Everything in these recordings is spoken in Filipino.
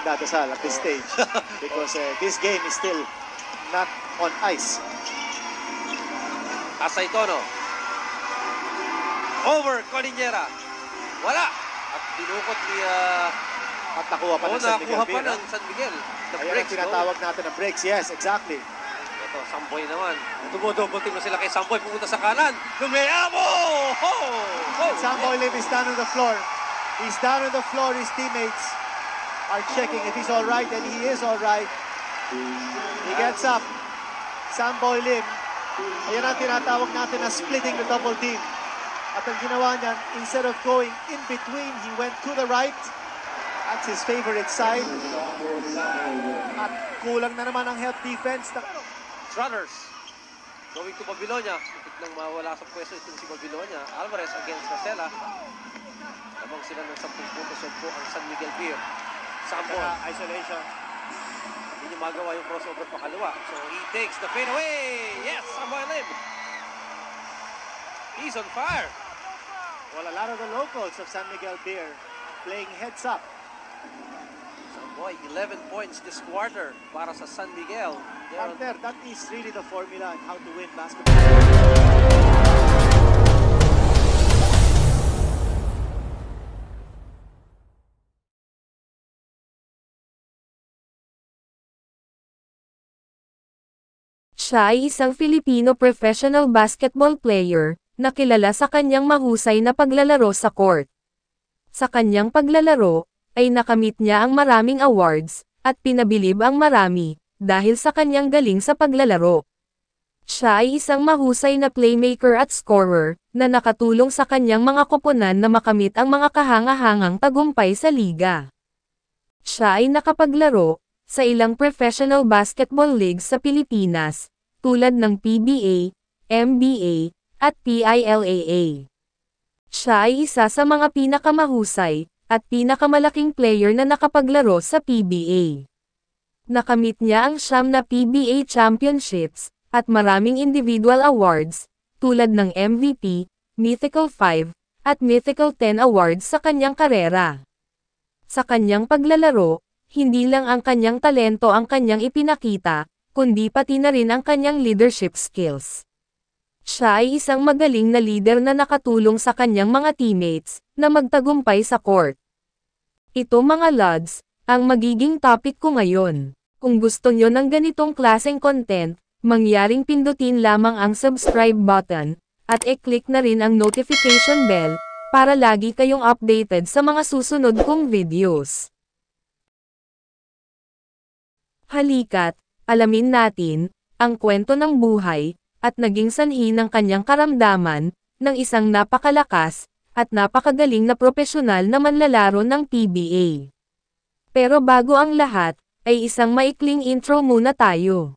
nagdadasal at this stage because this game is still not on ice. Asaytono. Over Cordillera. Wala. At dinukot ni... At nakuha pa ng San Miguel. Nakuha pa ng San Miguel. Ayan ang tinatawag natin ng breaks. Yes, exactly. Ito, Samboy naman. Dumudubol tingnan sila kay Samboy. Pumunta sa kanan. Lumayabo! Samboy Lim is down on the floor. He's down on the floor. His teammates are checking if he's all right, and he is all right. He gets up. Samboy Lim. Ayan ang tinatawag natin na splitting the double team. At ang ginawa niya, instead of going in between, he went to the right. That's his favorite side. At kulang na naman ang help defense. Strutters going to Babilonia. Ipit nang mawala sa pwesto itong si Babilonia. Alvarez against Rosella. Lamang sila ng 10 puntos po ang San Miguel Beer. Samboy. Isolation. Hindi niya magawa yung crossover pa kaliwa. So he takes the fade away. Yes, Samboy Lim. He's on fire. Well, a lot of the locals of San Miguel Beer playing heads up. Samboy, 11 points this quarter para sa San Miguel. Partner, that is really the formula on how to win basketball. Siya ay isang Filipino professional basketball player na kilala sa kanyang mahusay na paglalaro sa court. Sa kanyang paglalaro, ay nakamit niya ang maraming awards, at pinabilib ang marami, dahil sa kanyang galing sa paglalaro. Siya ay isang mahusay na playmaker at scorer, na nakatulong sa kanyang mga koponan na makamit ang mga kahanga-hangang tagumpay sa liga. Siya ay nakapaglaro sa ilang professional basketball leagues sa Pilipinas, tulad ng PBA, NBA, at PILAA. Siya ay isa sa mga pinakamahusay at pinakamalaking player na nakapaglaro sa PBA. Nakamit niya ang 9 na PBA championships at maraming individual awards tulad ng MVP, Mythical 5, at Mythical 10 awards sa kanyang karera. Sa kanyang paglalaro, hindi lang ang kanyang talento ang kanyang ipinakita, kundi pati na rin ang kanyang leadership skills. Siya ay isang magaling na leader na nakatulong sa kanyang mga teammates na magtagumpay sa court. Ito mga lods, ang magiging topic ko ngayon. Kung gusto nyo ng ganitong klaseng content, mangyaring pindutin lamang ang subscribe button, at i-click na rin ang notification bell, para lagi kayong updated sa mga susunod kong videos. Halika't, alamin natin, ang kwento ng buhay, at naging sanhi ng kanyang karamdaman, ng isang napakalakas, at napakagaling na propesyonal na manlalaro ng PBA. Pero bago ang lahat, ay isang maikling intro muna tayo.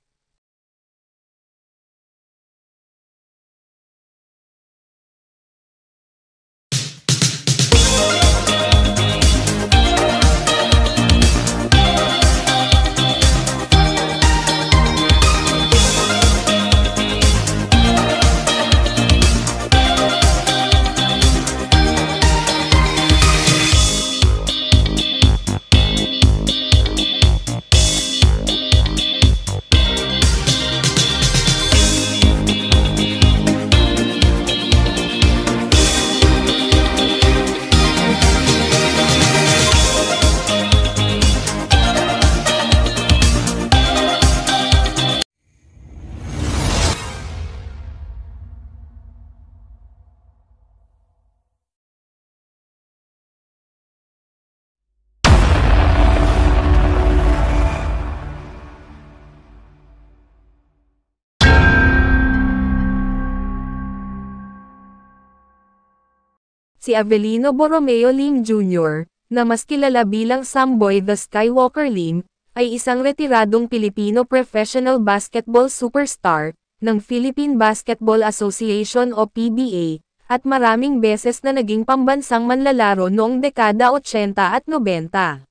Si Avelino Borromeo Lim Jr., na mas kilala bilang Samboy the Skywalker Lim, ay isang retiradong Pilipino professional basketball superstar, ng Philippine Basketball Association o PBA, at maraming beses na naging pambansang manlalaro noong dekada 80 at 90.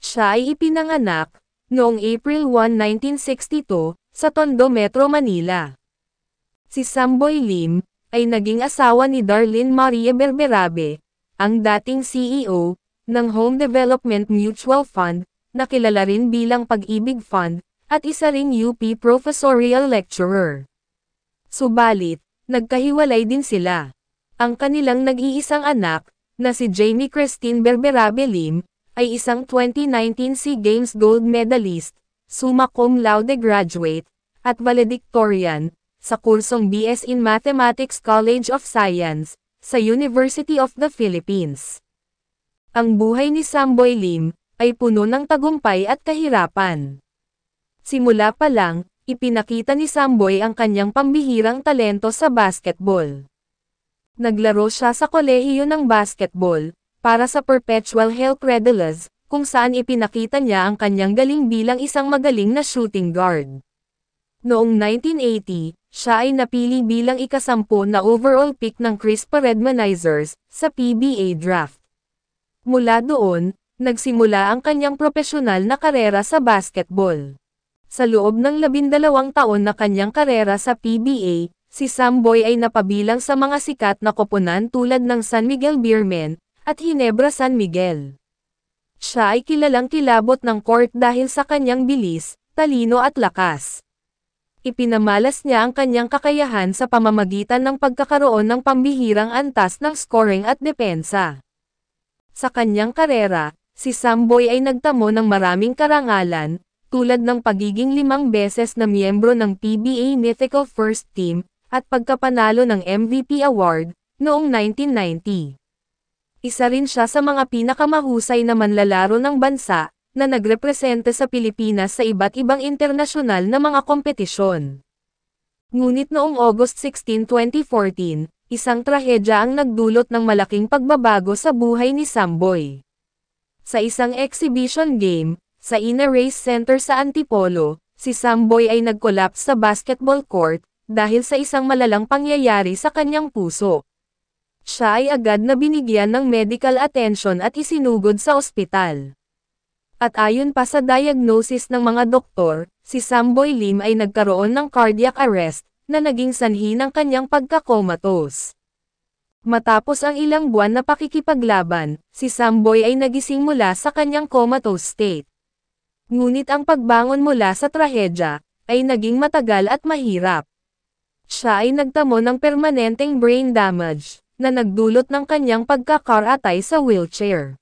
Siya ay ipinanganak, noong April 1, 1962, sa Tondo, Metro Manila. Si Samboy Lim, ay naging asawa ni Darlene Maria Berberabe, ang dating CEO, ng Home Development Mutual Fund, na kilala rin bilang Pag-ibig Fund, at isa ring UP professorial lecturer. Subalit, nagkahiwalay din sila. Ang kanilang nag-iisang anak, na si Jamie Christine Berberabe Lim, ay isang 2019 SEA Games gold medalist, summa cum laude graduate, at valedictorian, sa kursong BS in Mathematics College of Science, sa University of the Philippines. Ang buhay ni Samboy Lim, ay puno ng tagumpay at kahirapan. Simula pa lang, ipinakita ni Samboy ang kanyang pambihirang talento sa basketball. Naglaro siya sa kolehiyo ng basketball, para sa Perpetual Hell Credulous, kung saan ipinakita niya ang kanyang galing bilang isang magaling na shooting guard. Noong 1980, siya ay napili bilang ika-10 na overall pick ng Crispa Redmanizers, sa PBA draft. Mula doon, nagsimula ang kanyang propesyonal na karera sa basketball. Sa loob ng 12 taon na kanyang karera sa PBA, si Samboy ay napabilang sa mga sikat na koponan tulad ng San Miguel Beermen, at Ginebra San Miguel. Siya ay kilalang kilabot ng court dahil sa kanyang bilis, talino at lakas. Ipinamalas niya ang kanyang kakayahan sa pamamagitan ng pagkakaroon ng pambihirang antas ng scoring at depensa. Sa kanyang karera, si Samboy ay nagtamo ng maraming karangalan, tulad ng pagiging 5 beses na miyembro ng PBA Mythical First Team, at pagkapanalo ng MVP Award, noong 1990. Isa rin siya sa mga pinakamahusay na manlalaro ng bansa, na nagrepresente sa Pilipinas sa iba't ibang internasyonal na mga kompetisyon. Ngunit noong August 16, 2014, isang trahedya ang nagdulot ng malaking pagbabago sa buhay ni Samboy. Sa isang exhibition game, sa Ina Race Center sa Antipolo, si Samboy ay nag-collapse sa basketball court, dahil sa isang malalang pangyayari sa kanyang puso. Siya ay agad na binigyan ng medical attention at isinugod sa ospital. At ayon pa sa diagnosis ng mga doktor, si Samboy Lim ay nagkaroon ng cardiac arrest, na naging sanhi ng kanyang pagka-comatose. Matapos ang ilang buwan na pakikipaglaban, si Samboy ay nagising mula sa kanyang comatose state. Ngunit ang pagbangon mula sa trahedya, ay naging matagal at mahirap. Siya ay nagtamo ng permanenteng brain damage, na nagdulot ng kanyang pagkakaratay sa wheelchair.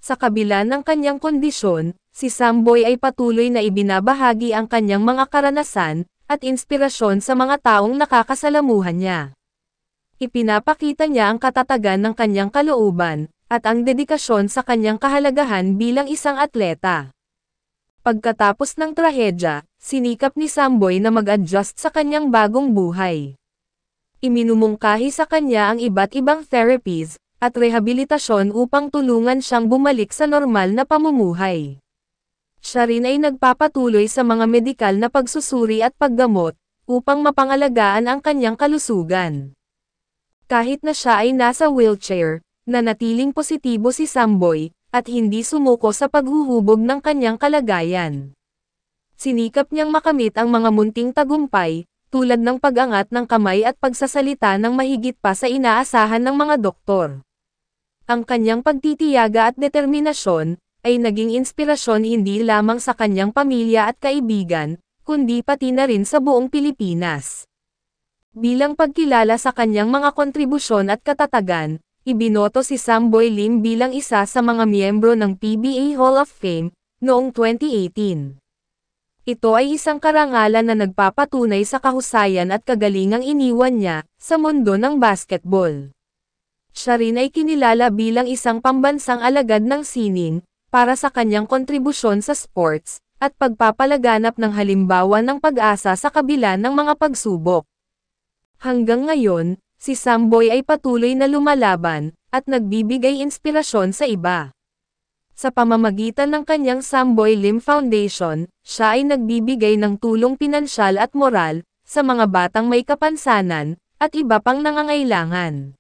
Sa kabila ng kanyang kondisyon, si Samboy ay patuloy na ibinabahagi ang kanyang mga karanasan, at inspirasyon sa mga taong nakakasalamuhan niya. Ipinapakita niya ang katatagan ng kanyang kalooban, at ang dedikasyon sa kanyang kahalagahan bilang isang atleta. Pagkatapos ng trahedya, sinikap ni Samboy na mag-adjust sa kanyang bagong buhay. Iminumungkahi sa kanya ang iba't ibang therapies, at rehabilitasyon upang tulungan siyang bumalik sa normal na pamumuhay. Siya rin ay nagpapatuloy sa mga medikal na pagsusuri at paggamot, upang mapangalagaan ang kanyang kalusugan. Kahit na siya ay nasa wheelchair, nanatiling positibo si Samboy, at hindi sumuko sa paghuhubog ng kanyang kalagayan. Sinikap niyang makamit ang mga munting tagumpay, tulad ng pag-angat ng kamay at pagsasalita ng mahigit pa sa inaasahan ng mga doktor. Ang kanyang pagtitiyaga at determinasyon, ay naging inspirasyon hindi lamang sa kanyang pamilya at kaibigan, kundi pati na rin sa buong Pilipinas. Bilang pagkilala sa kanyang mga kontribusyon at katatagan, ibinoto si Samboy Lim bilang isa sa mga miyembro ng PBA Hall of Fame, noong 2018. Ito ay isang karangalan na nagpapatunay sa kahusayan at kagalingang iniwan niya, sa mundo ng basketball. Siya rin ay kinilala bilang isang pambansang alagad ng sining, para sa kanyang kontribusyon sa sports, at pagpapalaganap ng halimbawa ng pag-asa sa kabila ng mga pagsubok. Hanggang ngayon, si Samboy ay patuloy na lumalaban, at nagbibigay inspirasyon sa iba. Sa pamamagitan ng kanyang Samboy Lim Foundation, siya ay nagbibigay ng tulong pinansyal at moral, sa mga batang may kapansanan, at iba pang nangangailangan.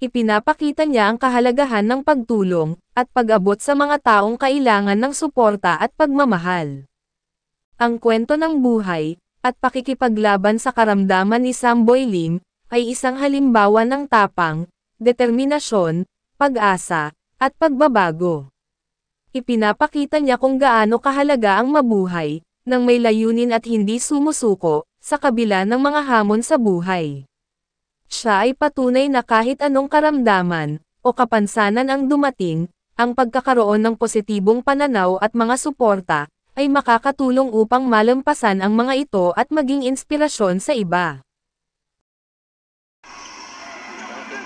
Ipinapakita niya ang kahalagahan ng pagtulong, at pag-abot sa mga taong kailangan ng suporta at pagmamahal. Ang kwento ng buhay, at pakikipaglaban sa karamdaman ni Samboy Lim, ay isang halimbawa ng tapang, determinasyon, pag-asa, at pagbabago. Ipinapakita niya kung gaano kahalaga ang mabuhay, nang may layunin at hindi sumusuko, sa kabila ng mga hamon sa buhay. Siya ay patunay na kahit anong karamdaman, o kapansanan ang dumating, ang pagkakaroon ng positibong pananaw at mga suporta, ay makakatulong upang malampasan ang mga ito at maging inspirasyon sa iba.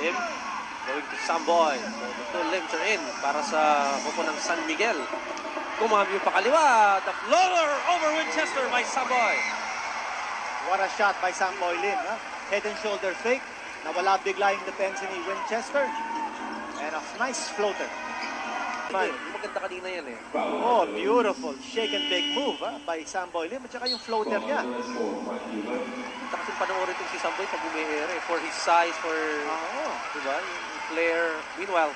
Lim, going to Samboy. So, the two limbs are in para sa grupo ng San Miguel. Kumami pa kaliwa. The floater over Winchester by Samboy. What a shot by Samboy Lim. Huh? Head and shoulder fake. Nawala bigla yung depensa ni Winchester. And a nice floater. Hindi, maganda kanina yan eh. Oh, beautiful shake and bake move by Samboy Lim. At saka yung floater niya. Kita kasi panoorin itong si Samboy pag umiere. For his size, for, diba, yung flair. Meanwhile,